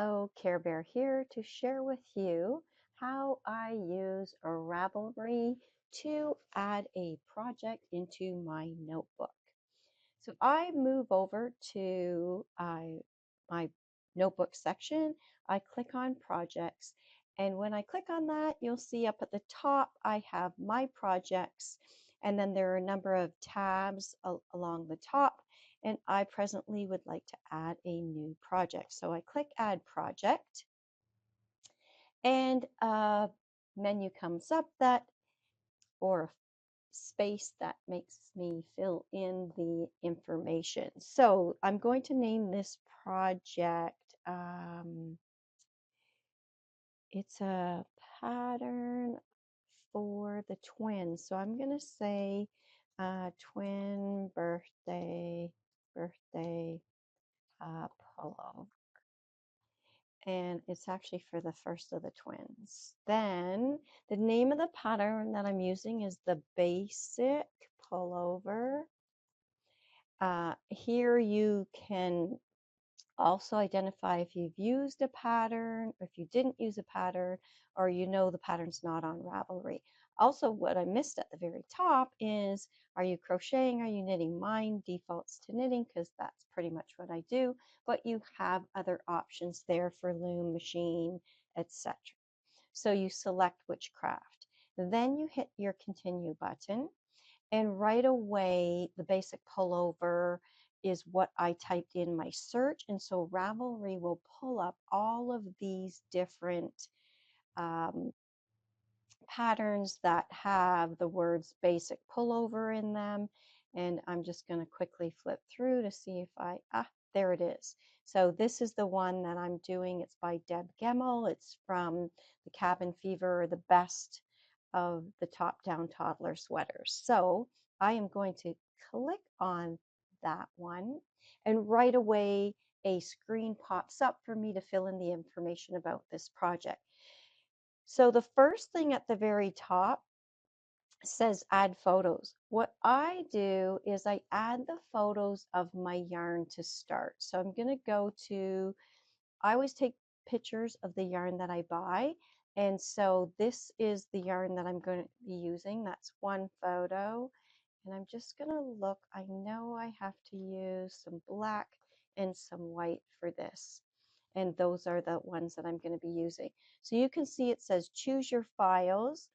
Hello, Care Bear here to share with you how I use a Ravelry to add a project into my notebook. So I move over to my notebook section. I click on projects, and when I click on that, you'll see up at the top I have my projects, and then there are a number of tabs along the top, and I presently would like to add a new project. So I click add project, and a menu comes up or a space that makes me fill in the information. So I'm going to name this project, it's a pattern for the twins. So I'm going to say twin birthday pullover. And it's actually for the first of the twins. Then the name of the pattern that I'm using is the basic pullover. Here you can also identify if you've used a pattern, or if you didn't use a pattern, or you know the pattern's not on Ravelry. Also, what I missed at the very top is, are you crocheting, are you knitting? Mine defaults to knitting because that's pretty much what I do, but you have other options there for loom, machine, etc. So you select which craft. Then you hit your continue button, and right away the basic pullover is what I typed in my search, and so Ravelry will pull up all of these different patterns that have the words basic pullover in them. And I'm just going to quickly flip through to see if there it is. So this is the one that I'm doing. It's by Deb Gemmell. It's from the Cabin Fever, the best of the top-down toddler sweaters. So I am going to click on that one, and right away a screen pops up for me to fill in the information about this project. So the first thing at the very top says add photos. What I do is I add the photos of my yarn to start. So I'm going to go to, I always take pictures of the yarn that I buy. And so this is the yarn that I'm going to be using. That's one photo. And I'm just going to look. I know I have to use some black and some white for this. And those are the ones that I'm going to be using. So you can see it says choose your files.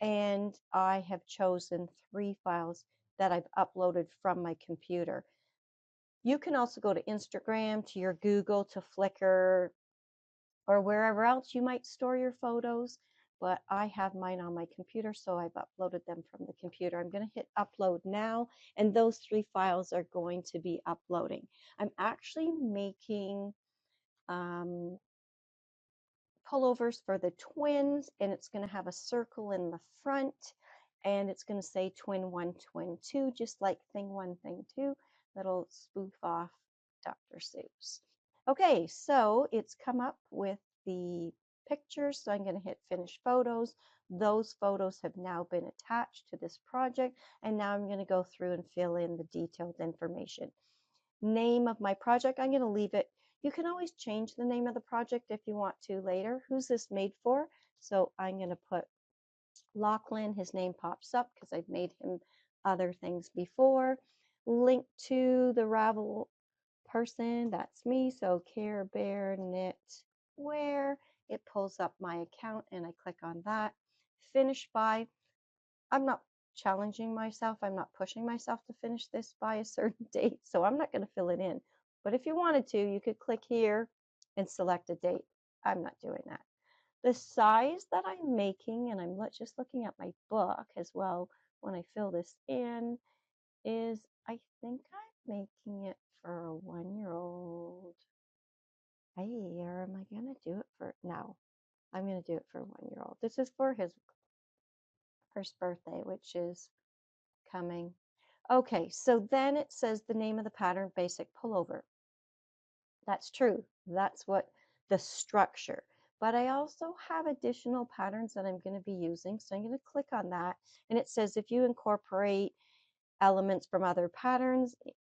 And I have chosen 3 files that I've uploaded from my computer. You can also go to Instagram, to your Google, to Flickr, or wherever else you might store your photos, but I have mine on my computer, so I've uploaded them from the computer. I'm going to hit upload now, and those 3 files are going to be uploading. I'm actually making pullovers for the twins, and it's going to have a circle in the front, and it's going to say twin 1, twin 2, just like thing 1, thing 2. That'll spoof off Dr. Seuss. Okay, so it's come up with the pictures, so I'm going to hit finish photos. Those photos have now been attached to this project, and now I'm going to go through and fill in the detailed information. Name of my project, I'm going to leave it. You can always change the name of the project if you want to later. Who's this made for? So I'm going to put Lachlan. His name pops up because I've made him other things before. Link to the Ravel person, that's me. So KarebearKnitwear. It pulls up my account, and I click on that. Finish by. I'm not challenging myself. I'm not pushing myself to finish this by a certain date, so I'm not going to fill it in. But if you wanted to, you could click here and select a date. I'm not doing that. The size that I'm making, and I'm just looking at my book as well when I fill this in, is I think I'm making it for a 1-year-old. Hey, or am I going to do it for, no, I'm going to do it for a 1-year-old. This is for his first birthday, which is coming. Okay, so then it says the name of the pattern, basic pullover. That's true. That's what the structure. But I also have additional patterns that I'm going to be using. So I'm going to click on that. And it says if you incorporate elements from other patterns,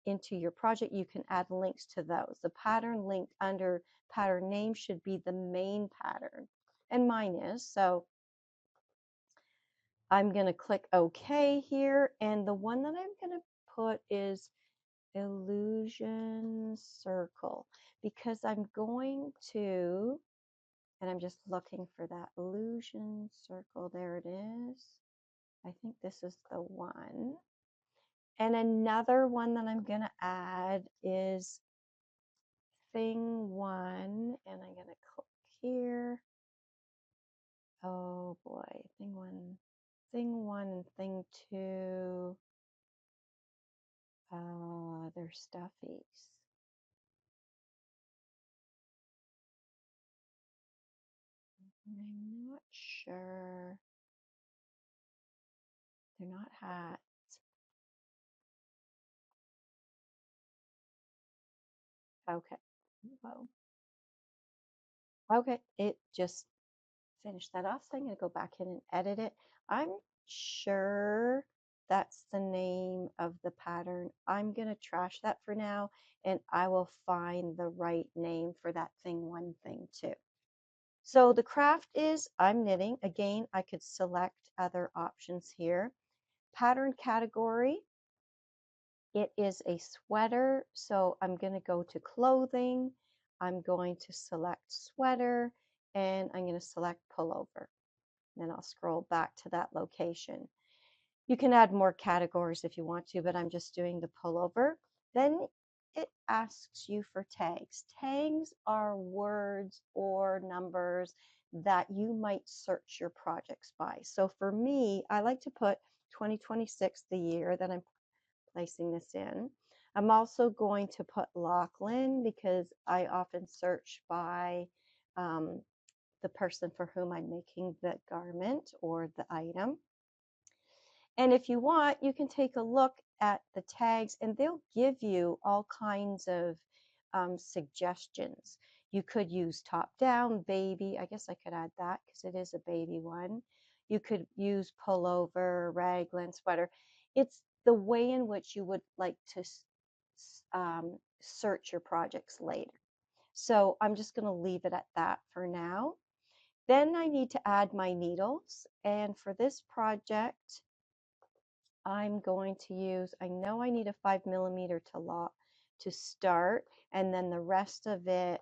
into your project, you can add links to those. The pattern linked under pattern name should be the main pattern, and mine is. So I'm going to click OK here, and the one that I'm going to put is Illusion Circle, because I'm going to, and I'm just looking for that Illusion Circle. There it is. I think this is the one. And another one that I'm going to add is Thing 1, and I'm going to click here. Oh boy, Thing 1 and Thing 2. They're stuffies. I'm not sure. They're not hats. Okay. Well, okay, it just finished that off. So I'm going to go back in and edit it. I'm sure that's the name of the pattern. I'm going to trash that for now, and I will find the right name for that Thing 1, Thing 2. So the craft is I'm knitting. Again, I could select other options here. Pattern category, it is a sweater, so I'm going to go to clothing. I'm going to select sweater, and I'm going to select pullover. Then I'll scroll back to that location. You can add more categories if you want to, but I'm just doing the pullover. Then it asks you for tags. Tags are words or numbers that you might search your projects by. So for me, I like to put 2026, the year that I'm placing this in. I'm also going to put Lachlan because I often search by the person for whom I'm making the garment or the item. And if you want, you can take a look at the tags and they'll give you all kinds of suggestions. You could use top down, baby. I guess I could add that because it is a baby one. You could use pullover, raglan, sweater. It's the way in which you would like to search your projects later. So I'm just going to leave it at that for now. Then I need to add my needles. And for this project, I'm going to use, I know I need a 5mm to start, and then the rest of it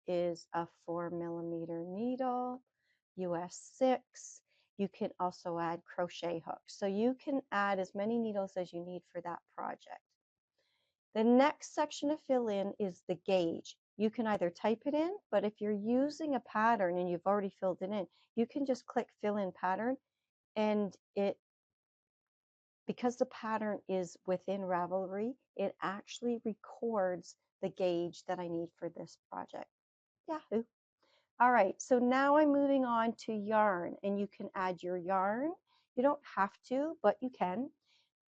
is a 4mm needle, US 6. You can also add crochet hooks. So you can add as many needles as you need for that project. The next section to fill in is the gauge. You can either type it in, but if you're using a pattern and you've already filled it in, you can just click fill in pattern, and because the pattern is within Ravelry, it actually records the gauge that I need for this project. Yahoo! All right, so now I'm moving on to yarn, and you can add your yarn. You don't have to, but you can.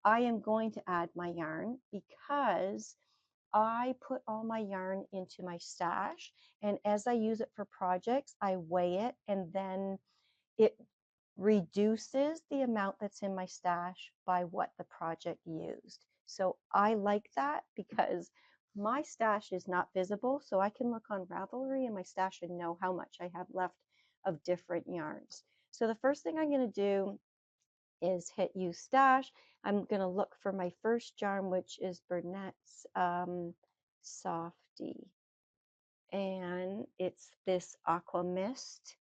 I am going to add my yarn because I put all my yarn into my stash, and as I use it for projects, I weigh it, and then it reduces the amount that's in my stash by what the project used. So I like that because my stash is not visible, so I can look on Ravelry in my stash and know how much I have left of different yarns. So the first thing I'm going to do is hit use stash. I'm going to look for my first yarn, which is Burnett's Softy, and it's this Aqua Mist.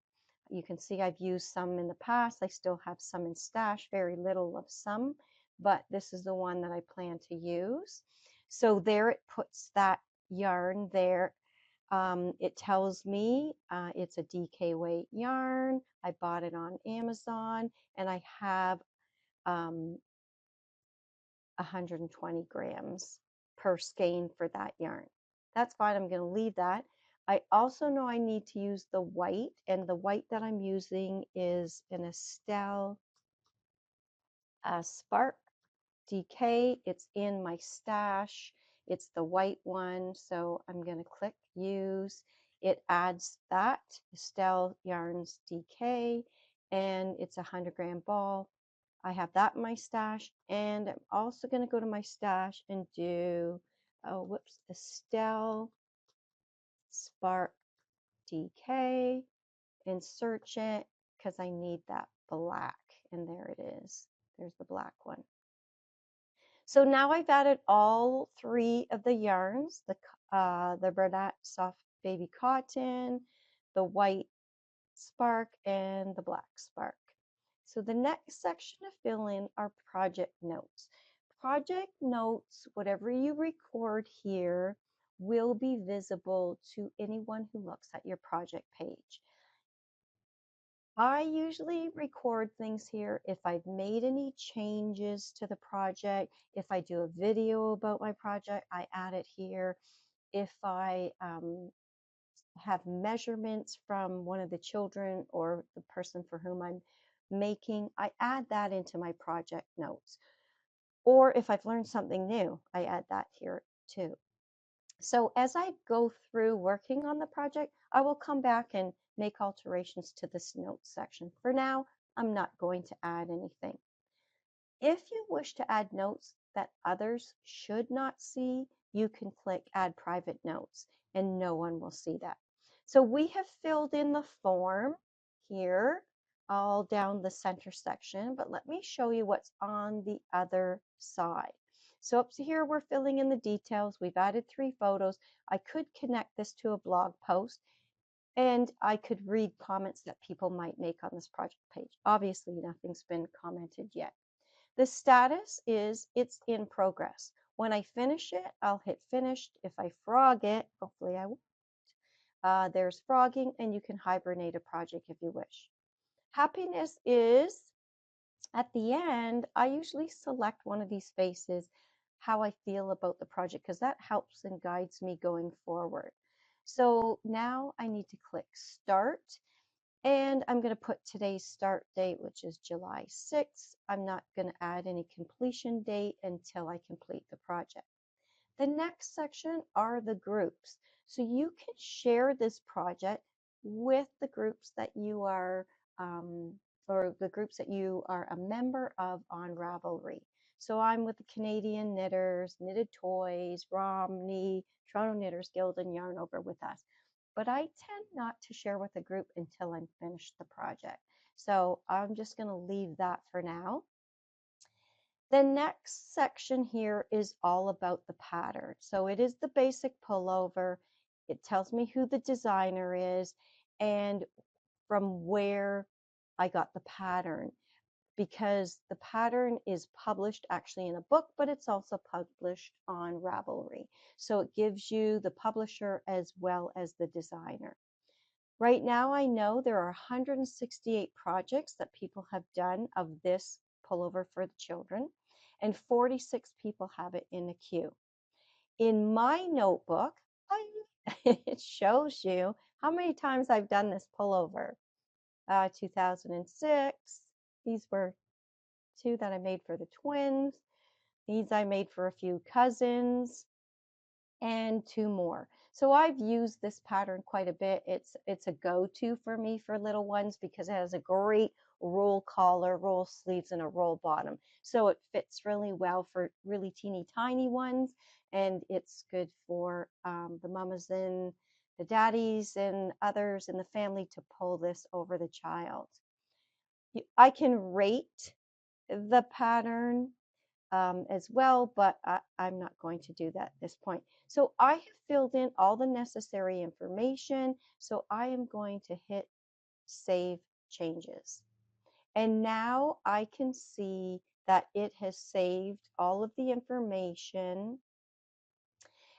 You can see I've used some in the past. I still have some in stash, very little of some, but this is the one that I plan to use. So there it puts that yarn there. It tells me it's a DK weight yarn. I bought it on Amazon, and I have 120 grams per skein for that yarn. That's fine. I'm going to leave that. I also know I need to use the white, and the white that I'm using is an Estelle Spark DK. It's in my stash. It's the white one, so I'm going to click use. It adds that Estelle Yarns DK, and it's a 100-gram ball. I have that in my stash, and I'm also going to go to my stash and do, oh, whoops, Estelle Spark DK and search it because I need that black. And there it is. There's the black one. So now I've added all three of the yarns, the Bernat Soft Baby Cotton, the white spark, and the black spark. So the next section to fill in are project notes. Project notes, whatever you record here, will be visible to anyone who looks at your project page. I usually record things here if I've made any changes to the project. If I do a video about my project, I add it here. If I have measurements from one of the children or the person for whom I'm making, I add that into my project notes. Or if I've learned something new, I add that here too. So as I go through working on the project, I will come back and make alterations to this notes section. For now, I'm not going to add anything. If you wish to add notes that others should not see, you can click Add Private Notes, and no one will see that. So we have filled in the form here, all down the center section, but let me show you what's on the other side. So up to here, we're filling in the details. We've added 3 photos. I could connect this to a blog post, and I could read comments that people might make on this project page. Obviously, nothing's been commented yet. The status is it's in progress. When I finish it, I'll hit finished. If I frog it, hopefully I won't, there's frogging, and you can hibernate a project if you wish. Happiness is at the end. I usually select one of these faces, how I feel about the project, because that helps and guides me going forward. So now I need to click start, and I'm going to put today's start date, which is July 6th. I'm not going to add any completion date until I complete the project. The next section are the groups. So you can share this project with the groups that you are, or the groups that you are a member of on Ravelry. So I'm with the Canadian Knitters, Knitted Toys, Romney, Toronto Knitters Guild, and Yarn Over with Us. But I tend not to share with a group until I'm finished the project. So I'm just going to leave that for now. The next section here is all about the pattern. So it is the basic pullover. It tells me who the designer is and from where I got the pattern, because the pattern is published actually in a book, but it's also published on Ravelry. So it gives you the publisher as well as the designer. Right now, I know there are 168 projects that people have done of this pullover for the children, and 46 people have it in the queue. In my notebook, it shows you how many times I've done this pullover. 2006, these were 2 that I made for the twins. These I made for a few cousins, and 2 more. So I've used this pattern quite a bit. It's a go-to for me for little ones because it has a great roll collar, roll sleeves, and a roll bottom. So it fits really well for really teeny tiny ones, and it's good for the mamas and the daddies and others in the family to pull this over the child. I can rate the pattern as well, but I'm not going to do that at this point. So I have filled in all the necessary information. So I am going to hit Save Changes. And now I can see that it has saved all of the information.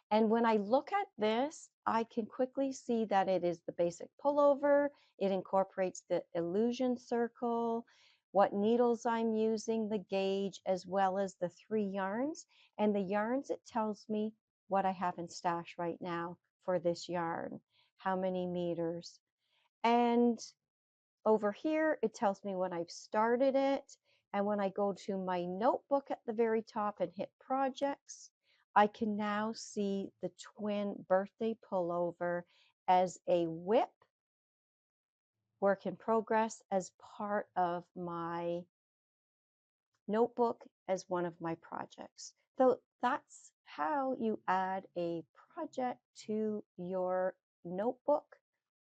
And when I look at this, I can quickly see that it is the basic pullover. It incorporates the illusion circle, what needles I'm using, the gauge, as well as the 3 yarns. And the yarns, it tells me what I have in stash right now for this yarn, how many meters. And over here, it tells me when I've started it. And when I go to my notebook at the very top and hit projects, I can now see the twin birthday pullover as a WIP, work in progress, as part of my notebook as one of my projects. So that's how you add a project to your notebook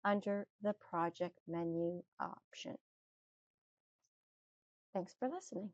under the project menu option. Thanks for listening.